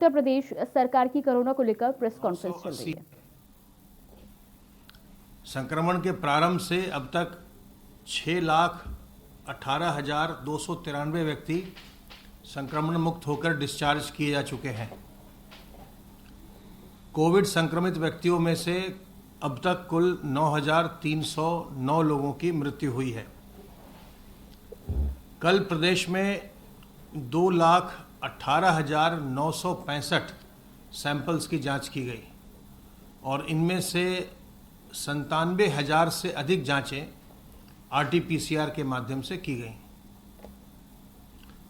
उत्तर प्रदेश सरकार की कोरोना को लेकर प्रेस कॉन्फ्रेंस चल रही है। संक्रमण के प्रारंभ से अब तक 6,18,293 व्यक्ति संक्रमण मुक्त होकर डिस्चार्ज किए जा चुके हैं। कोविड संक्रमित व्यक्तियों में से अब तक कुल 9,309 लोगों की मृत्यु हुई है। कल प्रदेश में 2,18,965 सैंपल्स की जांच की गई और इनमें से 97,000 से अधिक जांचें RT-PCR के माध्यम से की गई।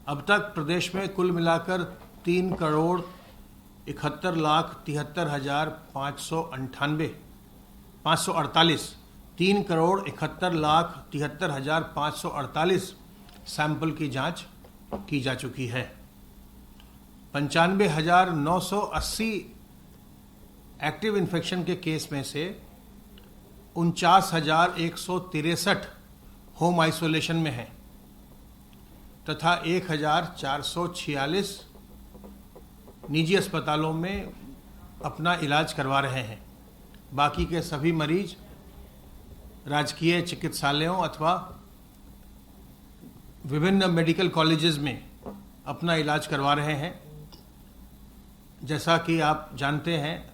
अब तक प्रदेश में कुल मिलाकर 3,71,73,548 सैंपल की जांच की जा चुकी है। 95,980 एक्टिव इन्फेक्शन के केस में से 49,163 होम आइसोलेशन में हैं तथा 1,446 निजी अस्पतालों में अपना इलाज करवा रहे हैं। बाकी के सभी मरीज राजकीय चिकित्सालयों अथवा विभिन्न मेडिकल कॉलेजेस में अपना इलाज करवा रहे हैं। जैसा कि आप जानते हैं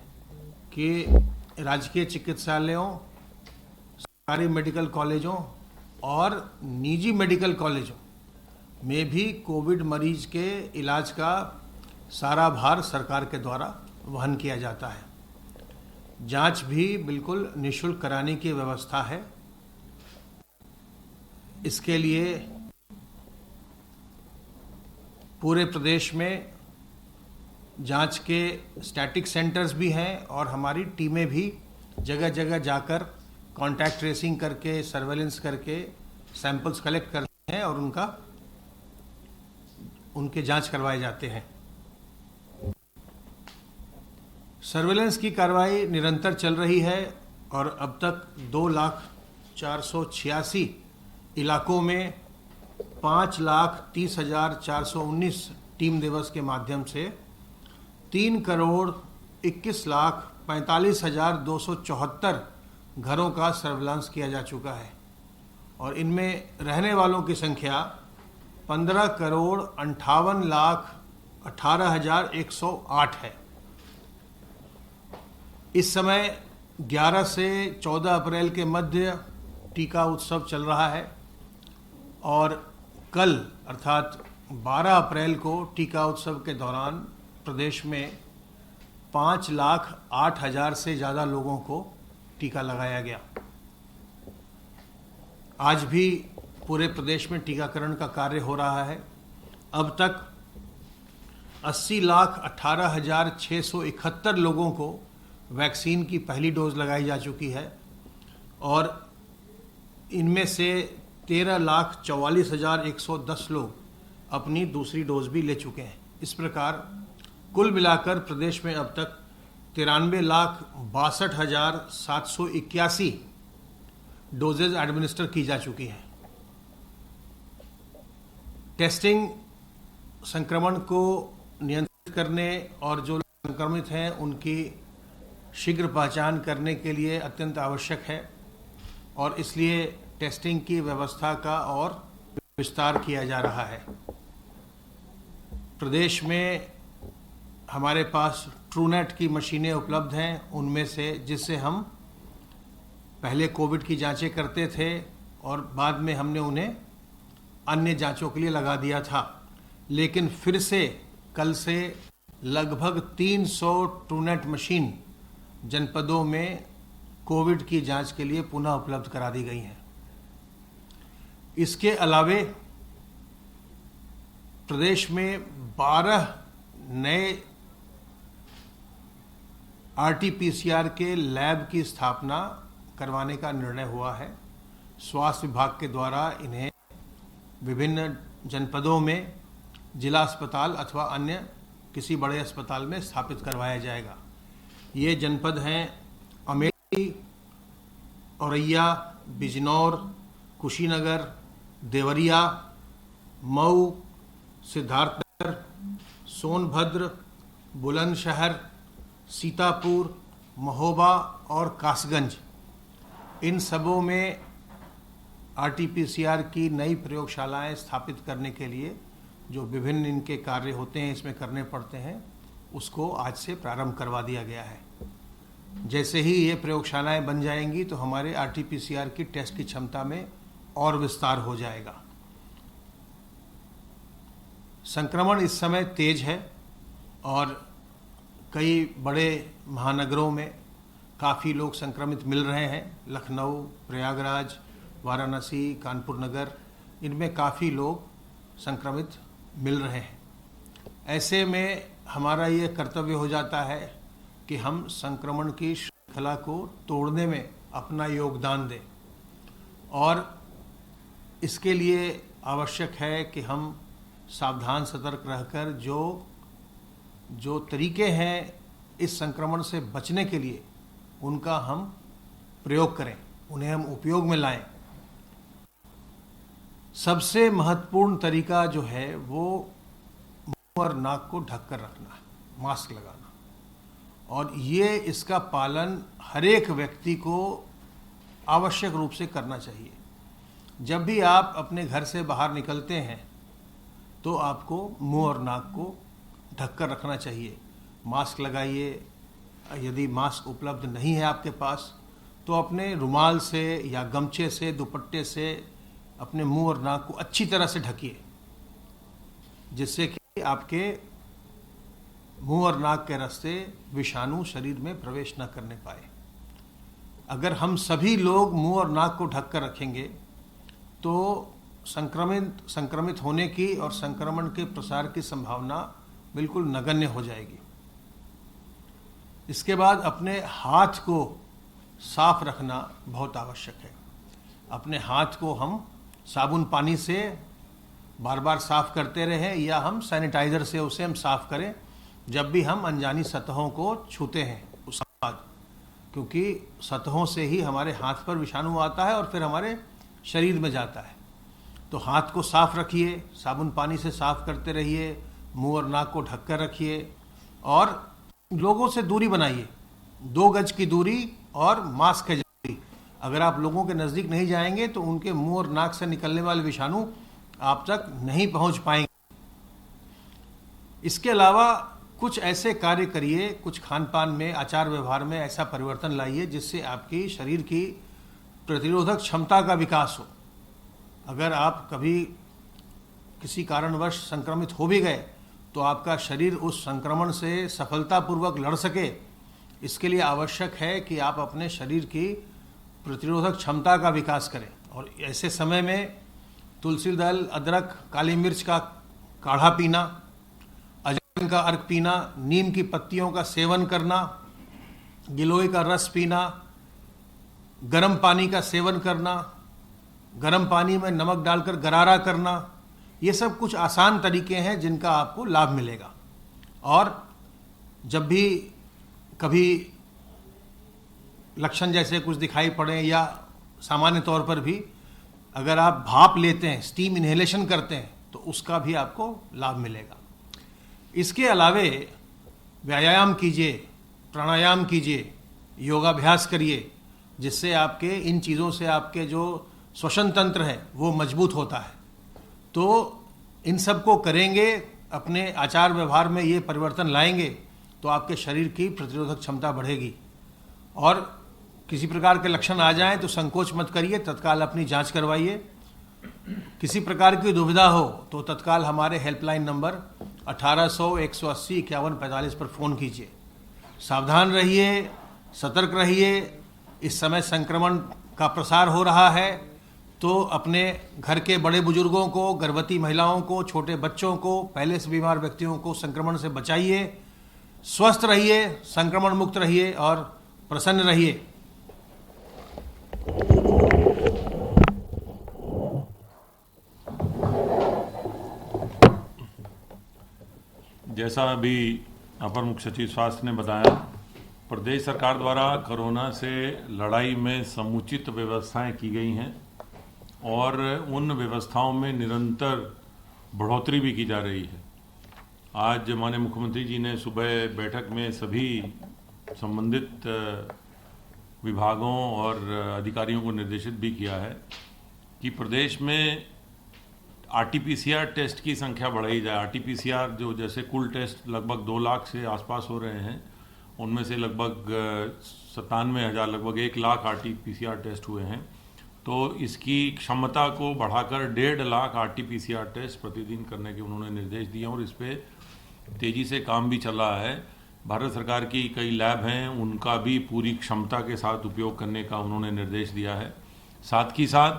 कि राजकीय चिकित्सालयों, सरकारी मेडिकल कॉलेजों और निजी मेडिकल कॉलेजों में भी कोविड मरीज के इलाज का सारा भार सरकार के द्वारा वहन किया जाता है। जांच भी बिल्कुल निःशुल्क कराने की व्यवस्था है। इसके लिए पूरे प्रदेश में जांच के स्टैटिक सेंटर्स भी हैं और हमारी टीमें भी जगह जगह जाकर कॉन्टैक्ट ट्रेसिंग करके, सर्वेलेंस करके सैंपल्स कलेक्ट करते हैं और उनके जांच करवाए जाते हैं। सर्वेलेंस की कार्रवाई निरंतर चल रही है और अब तक 2,04,86 इलाकों में 5,30,419 टीम दिवस के माध्यम से 3,21,45,274 घरों का सर्विलांस किया जा चुका है और इनमें रहने वालों की संख्या 15,58,18,108 है। इस समय 11 से 14 अप्रैल के मध्य टीका उत्सव चल रहा है और कल अर्थात 12 अप्रैल को टीका उत्सव के दौरान प्रदेश में 5,08,000 से ज़्यादा लोगों को टीका लगाया गया। आज भी पूरे प्रदेश में टीकाकरण का कार्य हो रहा है। अब तक 80,18,671 लोगों को वैक्सीन की पहली डोज लगाई जा चुकी है और इनमें से 13,44,110 लोग अपनी दूसरी डोज भी ले चुके हैं। इस प्रकार कुल मिलाकर प्रदेश में अब तक 93,62,781 डोजेज एडमिनिस्टर की जा चुकी हैं। टेस्टिंग संक्रमण को नियंत्रित करने और जो संक्रमित हैं उनकी शीघ्र पहचान करने के लिए अत्यंत आवश्यक है और इसलिए टेस्टिंग की व्यवस्था का और विस्तार किया जा रहा है। प्रदेश में हमारे पास ट्रूनेट की मशीनें उपलब्ध हैं, उनमें से जिससे हम पहले कोविड की जांचें करते थे और बाद में हमने उन्हें अन्य जांचों के लिए लगा दिया था। लेकिन फिर से कल से लगभग 300 ट्रूनेट मशीन जनपदों में कोविड की जांच के लिए पुनः उपलब्ध करा दी गई हैं। इसके अलावे प्रदेश में 12 नए RT-PCR के लैब की स्थापना करवाने का निर्णय हुआ है। स्वास्थ्य विभाग के द्वारा इन्हें विभिन्न जनपदों में जिला अस्पताल अथवा अन्य किसी बड़े अस्पताल में स्थापित करवाया जाएगा। ये जनपद हैं अमेठी, औरैया, बिजनौर, कुशीनगर, देवरिया, मऊ, सिद्धार्थनगर, सोनभद्र, बुलंदशहर, सीतापुर, महोबा और कासगंज, इन सबों में आरटीपीसीआर की नई प्रयोगशालाएं स्थापित करने के लिए जो विभिन्न इनके कार्य होते हैं, इसमें करने पड़ते हैं, उसको आज से प्रारंभ करवा दिया गया है। जैसे ही ये प्रयोगशालाएं बन जाएंगी तो हमारे आरटीपीसीआर की टेस्ट की क्षमता में और विस्तार हो जाएगा। संक्रमण इस समय तेज है और कई बड़े महानगरों में काफ़ी लोग संक्रमित मिल रहे हैं। लखनऊ, प्रयागराज, वाराणसी, कानपुर नगर, इनमें काफ़ी लोग संक्रमित मिल रहे हैं। ऐसे में हमारा ये कर्तव्य हो जाता है कि हम संक्रमण की श्रृंखला को तोड़ने में अपना योगदान दें और इसके लिए आवश्यक है कि हम सावधान सतर्क रहकर जो तरीके हैं इस संक्रमण से बचने के लिए उनका हम प्रयोग करें, उन्हें हम उपयोग में लाएं। सबसे महत्वपूर्ण तरीका जो है वो मुंह और नाक को ढककर रखना है, मास्क लगाना, और ये इसका पालन हर एक व्यक्ति को आवश्यक रूप से करना चाहिए। जब भी आप अपने घर से बाहर निकलते हैं तो आपको मुंह और नाक को ढककर रखना चाहिए। मास्क लगाइए, यदि मास्क उपलब्ध नहीं है आपके पास तो अपने रुमाल से या गमछे से, दुपट्टे से अपने मुंह और नाक को अच्छी तरह से ढकिए, जिससे कि आपके मुंह और नाक के रास्ते विषाणु शरीर में प्रवेश न करने पाए। अगर हम सभी लोग मुंह और नाक को ढककर रखेंगे तो संक्रमित होने की और संक्रमण के प्रसार की संभावना बिल्कुल नगण्य हो जाएगी। इसके बाद अपने हाथ को साफ रखना बहुत आवश्यक है। अपने हाथ को हम साबुन पानी से बार बार साफ करते रहें या हम सैनिटाइज़र से उसे हम साफ करें जब भी हम अनजानी सतहों को छूते हैं उसके बाद, क्योंकि सतहों से ही हमारे हाथ पर विषाणु आता है और फिर हमारे शरीर में जाता है। तो हाथ को साफ रखिए, साबुन पानी से साफ करते रहिए, मुंह और नाक को ढककर रखिए और लोगों से दूरी बनाइए, 2 गज की दूरी और मास्क है जरूरी। अगर आप लोगों के नज़दीक नहीं जाएंगे तो उनके मुंह और नाक से निकलने वाले विषाणु आप तक नहीं पहुंच पाएंगे। इसके अलावा कुछ ऐसे कार्य करिए, कुछ खान पान में, आचार व्यवहार में ऐसा परिवर्तन लाइए जिससे आपकी शरीर की प्रतिरोधक क्षमता का विकास हो। अगर आप कभी किसी कारणवश संक्रमित हो भी गए तो आपका शरीर उस संक्रमण से सफलतापूर्वक लड़ सके, इसके लिए आवश्यक है कि आप अपने शरीर की प्रतिरोधक क्षमता का विकास करें। और ऐसे समय में तुलसी दल, अदरक, काली मिर्च का काढ़ा पीना, अजवाइन का अर्क पीना, नीम की पत्तियों का सेवन करना, गिलोय का रस पीना, गर्म पानी का सेवन करना, गर्म पानी में नमक डालकर गरारा करना, ये सब कुछ आसान तरीके हैं जिनका आपको लाभ मिलेगा। और जब भी कभी लक्षण जैसे कुछ दिखाई पड़े या सामान्य तौर पर भी अगर आप भाप लेते हैं, स्टीम इन्हेलेशन करते हैं, तो उसका भी आपको लाभ मिलेगा। इसके अलावे व्यायाम कीजिए, प्राणायाम कीजिए, योगाभ्यास करिए, जिससे आपके इन चीज़ों से आपके जो श्वसन तंत्र है वो मजबूत होता है। तो इन सब को करेंगे, अपने आचार व्यवहार में ये परिवर्तन लाएंगे तो आपके शरीर की प्रतिरोधक क्षमता बढ़ेगी। और किसी प्रकार के लक्षण आ जाएं तो संकोच मत करिए, तत्काल अपनी जांच करवाइए। किसी प्रकार की दुविधा हो तो तत्काल हमारे हेल्पलाइन नंबर 1800 180 51 45 पर फ़ोन कीजिए। सावधान रहिए, सतर्क रहिए। इस समय संक्रमण का प्रसार हो रहा है तो अपने घर के बड़े बुजुर्गों को, गर्भवती महिलाओं को, छोटे बच्चों को, पहले से बीमार व्यक्तियों को संक्रमण से बचाइए। स्वस्थ रहिए, संक्रमण मुक्त रहिए और प्रसन्न रहिए। जैसा अभी अपर मुख्य सचिव स्वास्थ्य ने बताया, प्रदेश सरकार द्वारा कोरोना से लड़ाई में समुचित व्यवस्थाएं की गई हैं और उन व्यवस्थाओं में निरंतर बढ़ोतरी भी की जा रही है। आज माननीय मुख्यमंत्री जी ने सुबह बैठक में सभी संबंधित विभागों और अधिकारियों को निर्देशित भी किया है कि प्रदेश में आरटीपीसीआर टेस्ट की संख्या बढ़ाई जाए। आरटीपीसीआर जो जैसे कुल टेस्ट लगभग 2 लाख से आसपास हो रहे हैं, उनमें से लगभग 97,000 लगभग 1 लाख आरटीपीसीआर टेस्ट हुए हैं। तो इसकी क्षमता को बढ़ाकर 1.5 लाख आरटीपीसीआर टेस्ट प्रतिदिन करने के उन्होंने निर्देश दिए और इस पर तेज़ी से काम भी चल रहा है। भारत सरकार की कई लैब हैं, उनका भी पूरी क्षमता के साथ उपयोग करने का उन्होंने निर्देश दिया है। साथ ही साथ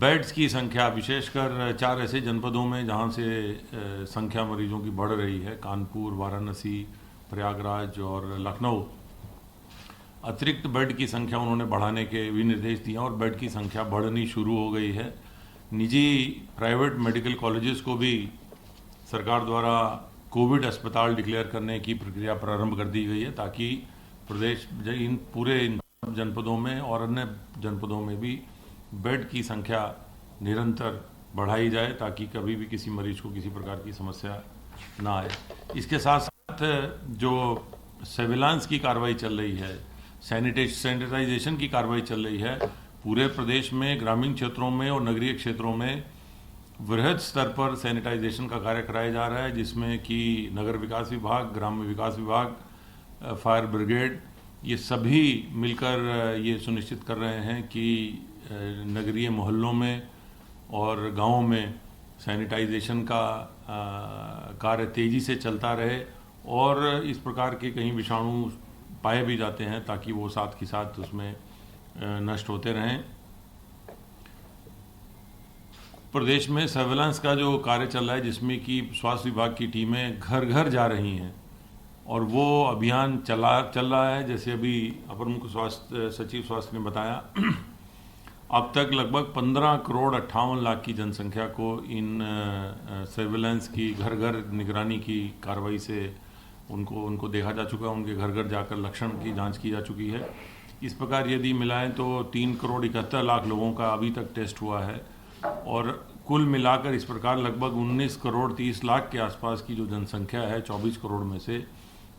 बेड्स की संख्या, विशेषकर 4 ऐसे जनपदों में जहां से संख्या मरीजों की बढ़ रही है, कानपुर, वाराणसी, प्रयागराज और लखनऊ, अतिरिक्त बेड की संख्या उन्होंने बढ़ाने के भी निर्देश दिए और बेड की संख्या बढ़नी शुरू हो गई है। निजी प्राइवेट मेडिकल कॉलेजेस को भी सरकार द्वारा कोविड अस्पताल डिक्लेयर करने की प्रक्रिया प्रारंभ कर दी गई है, ताकि प्रदेश इन पूरे जनपदों में और अन्य जनपदों में भी बेड की संख्या निरंतर बढ़ाई जाए, ताकि कभी भी किसी मरीज को किसी प्रकार की समस्या ना आए। इसके साथ साथ जो सर्विलांस की कार्रवाई चल रही है, सैनिटाइजेशन की कार्रवाई चल रही है, पूरे प्रदेश में ग्रामीण क्षेत्रों में और नगरीय क्षेत्रों में वृहद स्तर पर सैनिटाइजेशन का कार्य कराया जा रहा है, जिसमें कि नगर विकास विभाग, ग्राम्य विकास विभाग, फायर ब्रिगेड, ये सभी मिलकर ये सुनिश्चित कर रहे हैं कि नगरीय मोहल्लों में और गांवों में सैनिटाइजेशन का कार्य तेज़ी से चलता रहे और इस प्रकार के कहीं विषाणु पाए भी जाते हैं ताकि वो साथ ही साथ उसमें नष्ट होते रहें। प्रदेश में सर्वेलेंस का जो कार्य चल रहा है, जिसमें कि स्वास्थ्य विभाग की टीमें घर घर जा रही हैं और वो अभियान चल रहा है। जैसे अभी अपर मुख्य स्वास्थ्य सचिव स्वास्थ्य ने बताया, अब तक लगभग 15 करोड़ 58 लाख की जनसंख्या को इन सर्वेलेंस की घर घर निगरानी की कार्रवाई से उनको देखा जा चुका है, उनके घर घर जाकर लक्षण की जांच की जा चुकी है। इस प्रकार यदि मिलाएं तो 3 करोड़ 71 लाख लोगों का अभी तक टेस्ट हुआ है और कुल मिलाकर इस प्रकार लगभग 19 करोड़ 30 लाख के आसपास की जो जनसंख्या है 24 करोड़ में से,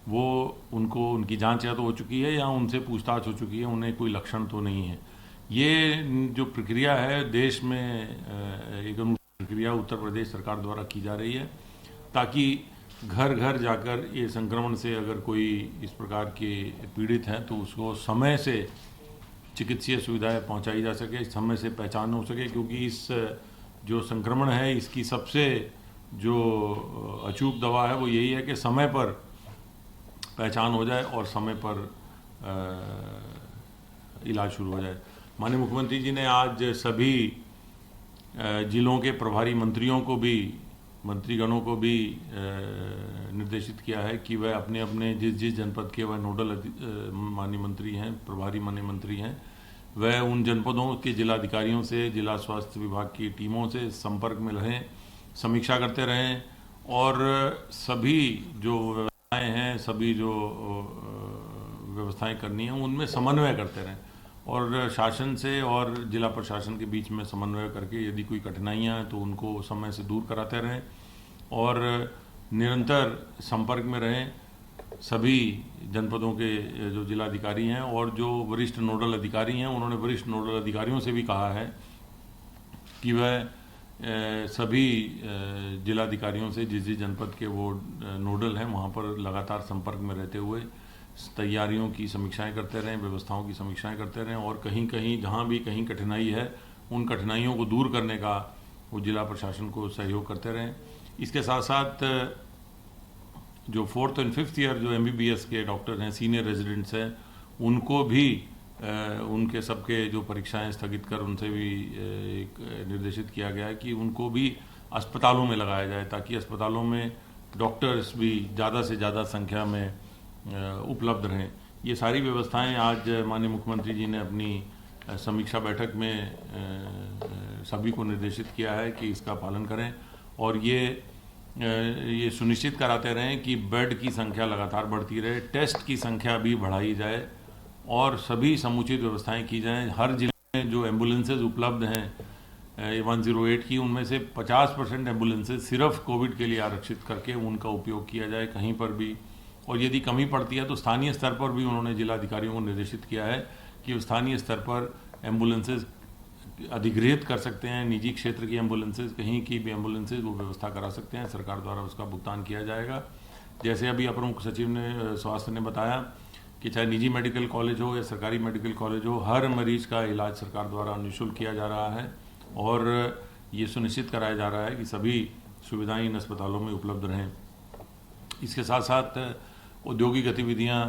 वो उनकी जांच या तो हो चुकी है या उनसे पूछताछ हो चुकी है, उन्हें कोई लक्षण तो नहीं है। ये जो प्रक्रिया है देश में एक प्रक्रिया उत्तर प्रदेश सरकार द्वारा की जा रही है, ताकि घर घर जाकर ये संक्रमण से अगर कोई इस प्रकार के पीड़ित हैं तो उसको समय से चिकित्सीय सुविधाएं पहुंचाई जा सके, समय से पहचान हो सके, क्योंकि इस जो संक्रमण है इसकी सबसे जो अचूक दवा है वो यही है कि समय पर पहचान हो जाए और समय पर इलाज शुरू हो जाए। माननीय मुख्यमंत्री जी ने आज सभी जिलों के प्रभारी मंत्रीगणों को भी निर्देशित किया है कि वह अपने अपने जिस जनपद के वह नोडल माननीय मंत्री हैं, प्रभारी माननीय मंत्री हैं, वह उन जनपदों के जिलाधिकारियों से, जिला स्वास्थ्य विभाग की टीमों से संपर्क में रहें, समीक्षा करते रहें और सभी जो व्यवस्थाएं हैं, सभी जो व्यवस्थाएं करनी हैं उनमें समन्वय करते रहें और शासन से और जिला प्रशासन के बीच में समन्वय करके यदि कोई कठिनाइयाँ हैं तो उनको समय से दूर कराते रहें और निरंतर संपर्क में रहें। सभी जनपदों के जो जिलाधिकारी हैं और जो वरिष्ठ नोडल अधिकारी हैं, उन्होंने वरिष्ठ नोडल अधिकारियों से भी कहा है कि वह सभी जिलाधिकारियों से जिस जनपद के वो नोडल हैं वहाँ पर लगातार संपर्क में रहते हुए तैयारियों की समीक्षाएं करते रहें, व्यवस्थाओं की समीक्षाएं करते रहें और कहीं कहीं जहाँ भी कहीं कठिनाई है उन कठिनाइयों को दूर करने का वो जिला प्रशासन को सहयोग करते रहें। इसके साथ साथ जो 4th और 5th ईयर जो MBBS के डॉक्टर हैं, सीनियर रेजिडेंट्स हैं, उनको भी उनके सबके जो परीक्षाएं स्थगित कर उनसे भी एक निर्देशित किया गया है कि उनको भी अस्पतालों में लगाया जाए, ताकि अस्पतालों में डॉक्टर्स भी ज़्यादा से ज़्यादा संख्या में उपलब्ध रहें। ये सारी व्यवस्थाएं आज माननीय मुख्यमंत्री जी ने अपनी समीक्षा बैठक में सभी को निर्देशित किया है कि इसका पालन करें और ये सुनिश्चित कराते रहें कि बेड की संख्या लगातार बढ़ती रहे, टेस्ट की संख्या भी बढ़ाई जाए और सभी समुचित व्यवस्थाएं की जाएं। हर जिले में जो एम्बुलेंसेज उपलब्ध हैं 108 की, उनमें से 50% एम्बुलेंसेज सिर्फ कोविड के लिए आरक्षित करके उनका उपयोग किया जाए कहीं पर भी। और यदि कमी पड़ती है तो स्थानीय स्तर पर भी उन्होंने जिलाधिकारियों को निर्देशित किया है कि स्थानीय स्तर पर एम्बुलेंसेज अधिग्रहित कर सकते हैं। निजी क्षेत्र की एम्बुलेंसेज, कहीं की भी एम्बुलेंसेज वो व्यवस्था करा सकते हैं, सरकार द्वारा उसका भुगतान किया जाएगा। जैसे अभी अपर मुख्य सचिव ने स्वास्थ्य ने बताया कि चाहे निजी मेडिकल कॉलेज हो या सरकारी मेडिकल कॉलेज हो, हर मरीज का इलाज सरकार द्वारा निःशुल्क किया जा रहा है और ये सुनिश्चित कराया जा रहा है कि सभी सुविधाएं इन अस्पतालों में उपलब्ध रहें। इसके साथ साथ औद्योगिक गतिविधियां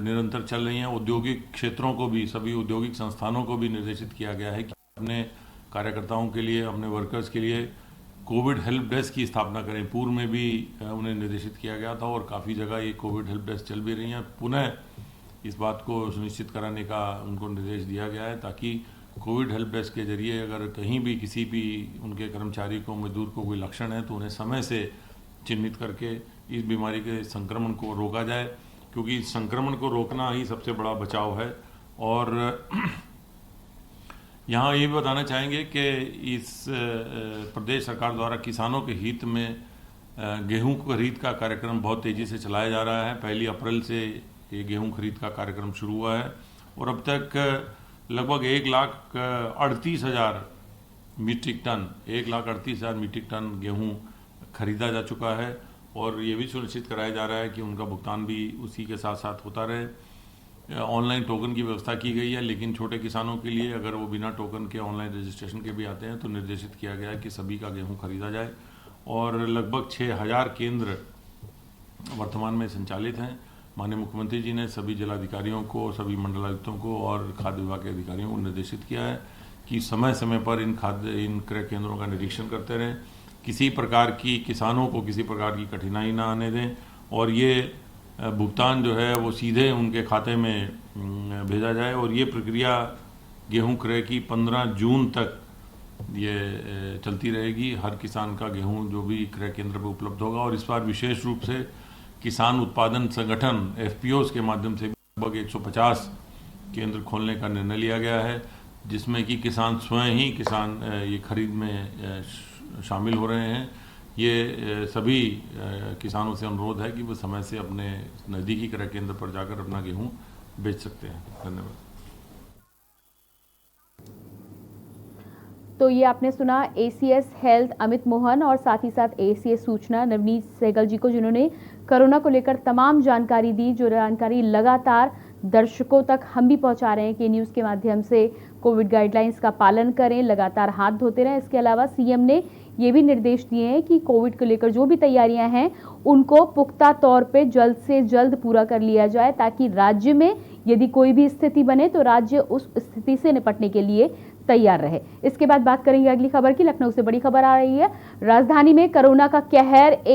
निरंतर चल रही हैं। औद्योगिक क्षेत्रों को भी, सभी औद्योगिक संस्थानों को भी निर्देशित किया गया है कि अपने कार्यकर्ताओं के लिए, अपने वर्कर्स के लिए कोविड हेल्प डेस्क की स्थापना करें। पूर्व में भी उन्हें निर्देशित किया गया था और काफ़ी जगह ये कोविड हेल्प डेस्क चल भी रही हैं। पुनः इस बात को सुनिश्चित कराने का उनको निर्देश दिया गया है ताकि कोविड हेल्प डेस्क के जरिए अगर कहीं भी किसी भी उनके कर्मचारी को, मजदूर को कोई लक्षण है तो उन्हें समय से चिन्हित करके इस बीमारी के संक्रमण को रोका जाए, क्योंकि संक्रमण को रोकना ही सबसे बड़ा बचाव है। और यहाँ ये भी बताना चाहेंगे कि इस प्रदेश सरकार द्वारा किसानों के हित में गेहूं खरीद का कार्यक्रम बहुत तेज़ी से चलाया जा रहा है। 1 अप्रैल से ये गेहूं खरीद का कार्यक्रम शुरू हुआ है और अब तक लगभग 1,38,000 मीट्रिक टन 1,38,000 मीट्रिक टन गेहूं खरीदा जा चुका है और ये भी सुनिश्चित कराया जा रहा है कि उनका भुगतान भी उसी के साथ साथ होता रहे। ऑनलाइन टोकन की व्यवस्था की गई है, लेकिन छोटे किसानों के लिए अगर वो बिना टोकन के ऑनलाइन रजिस्ट्रेशन के भी आते हैं तो निर्देशित किया गया है कि सभी का गेहूं खरीदा जाए। और लगभग 6,000 केंद्र वर्तमान में संचालित हैं। माननीय मुख्यमंत्री जी ने सभी जिलाधिकारियों को, सभी मंडलायुक्तों को और खाद्य विभाग के अधिकारियों को निर्देशित किया है कि समय समय पर इन क्रय केंद्रों का निरीक्षण करते रहें, किसी प्रकार की किसानों को किसी प्रकार की कठिनाई ना आने दें और ये भुगतान जो है वो सीधे उनके खाते में भेजा जाए। और ये प्रक्रिया गेहूं क्रय की 15 जून तक ये चलती रहेगी। हर किसान का गेहूं जो भी क्रय केंद्र पर उपलब्ध होगा और इस बार विशेष रूप से किसान उत्पादन संगठन FPOs के माध्यम से लगभग 150 केंद्र खोलने का निर्णय लिया गया है, जिसमें कि किसान स्वयं ही ये खरीद में शामिल हो रहे हैं। ये सभी किसानों से अनुरोध है कि वो समय से अपने नज़दीकी क्रय केंद्र पर जाकर अपना गेहूं बेच सकते हैं। धन्यवाद। तो ये आपने सुना ACS हेल्थ अमित मोहन और साथ ही साथ ACS सूचना नवनीत सहगल जी को, जिन्होंने कोरोना को लेकर तमाम जानकारी दी, जो जानकारी लगातार दर्शकों तक हम भी पहुंचा रहे हैं कि न्यूज़ के माध्यम से कोविड गाइडलाइंस का पालन करें, लगातार हाथ धोते रहें। इसके अलावा CM ने ये भी निर्देश दिए हैं कि कोविड को लेकर जो भी तैयारियां हैं उनको पुख्ता तौर पे जल्द से जल्द पूरा कर लिया जाए, ताकि राज्य में यदि कोई भी स्थिति बने तो राज्य उस स्थिति से निपटने के लिए तैयार रहे। इसके बाद बात करेंगे अगली खबर की। लखनऊ से बड़ी खबर आ रही है। राजधानी में कोरोना का कहर एक